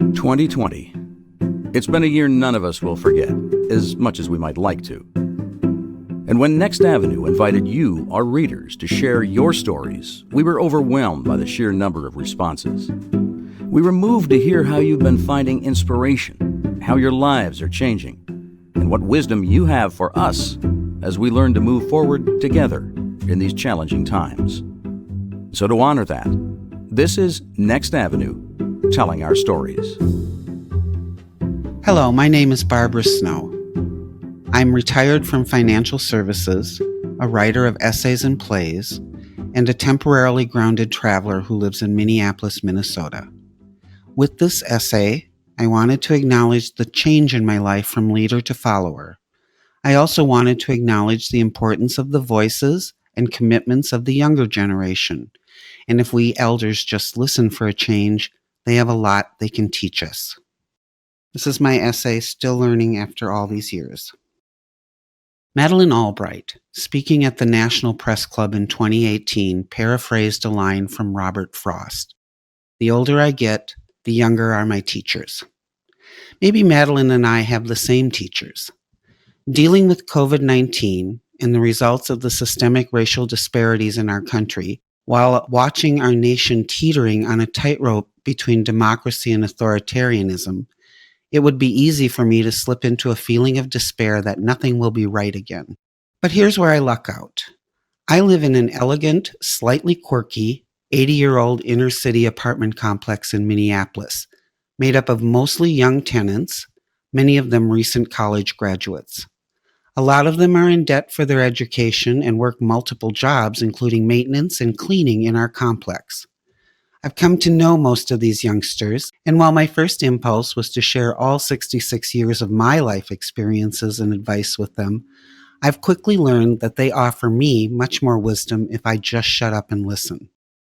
2020. It's been a year none of us will forget, as much as we might like to. And when Next Avenue invited you, our readers, to share your stories, we were overwhelmed by the sheer number of responses. We were moved to hear how you've been finding inspiration, how your lives are changing, and what wisdom you have for us as we learn to move forward together in these challenging times. So to honor that, this is Next Avenue, telling our stories. Hello, my name is Barbara Snow. I'm retired from financial services, a writer of essays and plays, and a temporarily grounded traveler who lives in Minneapolis, Minnesota. With this essay, I wanted to acknowledge the change in my life from leader to follower. I also wanted to acknowledge the importance of the voices and commitments of the younger generation. And if we elders just listen for a change, they have a lot they can teach us. This is my essay, Still Learning After All These Years. Madeleine Albright, speaking at the National Press Club in 2018, paraphrased a line from Robert Frost. The older I get, the younger are my teachers. Maybe Madeleine and I have the same teachers. Dealing with COVID-19 and the results of the systemic racial disparities in our country, while watching our nation teetering on a tightrope between democracy and authoritarianism, it would be easy for me to slip into a feeling of despair that nothing will be right again. But here's where I luck out. I live in an elegant, slightly quirky, 80-year-old inner-city apartment complex in Minneapolis, made up of mostly young tenants, many of them recent college graduates. A lot of them are in debt for their education and work multiple jobs, including maintenance and cleaning in our complex. I've come to know most of these youngsters, and while my first impulse was to share all 66 years of my life experiences and advice with them, I've quickly learned that they offer me much more wisdom if I just shut up and listen.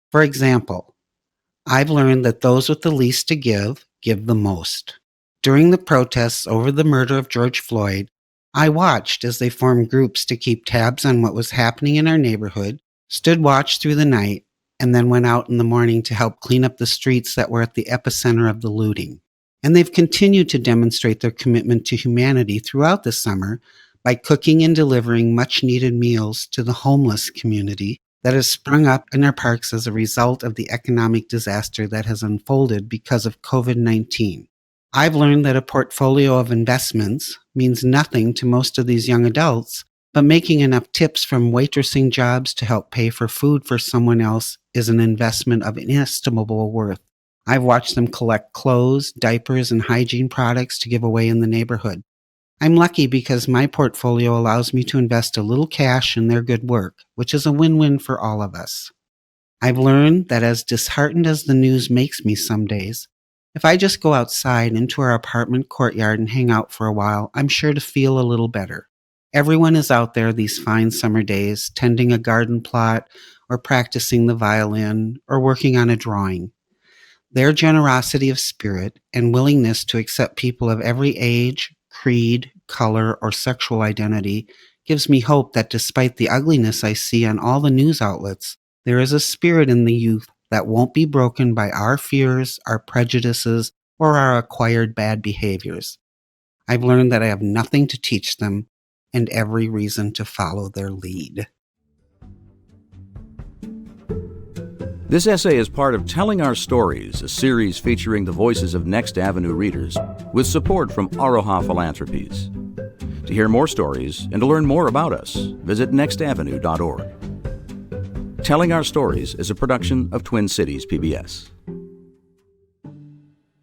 For example, I've learned that those with the least to give the most. During the protests over the murder of George Floyd, I watched as they formed groups to keep tabs on what was happening in our neighborhood, stood watch through the night, and then went out in the morning to help clean up the streets that were at the epicenter of the looting. And they've continued to demonstrate their commitment to humanity throughout the summer by cooking and delivering much-needed meals to the homeless community that has sprung up in our parks as a result of the economic disaster that has unfolded because of COVID-19. I've learned that a portfolio of investments means nothing to most of these young adults, but making enough tips from waitressing jobs to help pay for food for someone else is an investment of inestimable worth. I've watched them collect clothes, diapers, and hygiene products to give away in the neighborhood. I'm lucky because my portfolio allows me to invest a little cash in their good work, which is a win-win for all of us. I've learned that as disheartened as the news makes me some days, if I just go outside into our apartment courtyard and hang out for a while, I'm sure to feel a little better. Everyone is out there these fine summer days, tending a garden plot, or practicing the violin, or working on a drawing. Their generosity of spirit and willingness to accept people of every age, creed, color, or sexual identity gives me hope that despite the ugliness I see on all the news outlets, there is a spirit in the youth that won't be broken by our fears, our prejudices, or our acquired bad behaviors. I've learned that I have nothing to teach them and every reason to follow their lead. This essay is part of Telling Our Stories, a series featuring the voices of Next Avenue readers, with support from Aroha Philanthropies. To hear more stories and to learn more about us, visit nextavenue.org. Telling Our Stories is a production of Twin Cities PBS.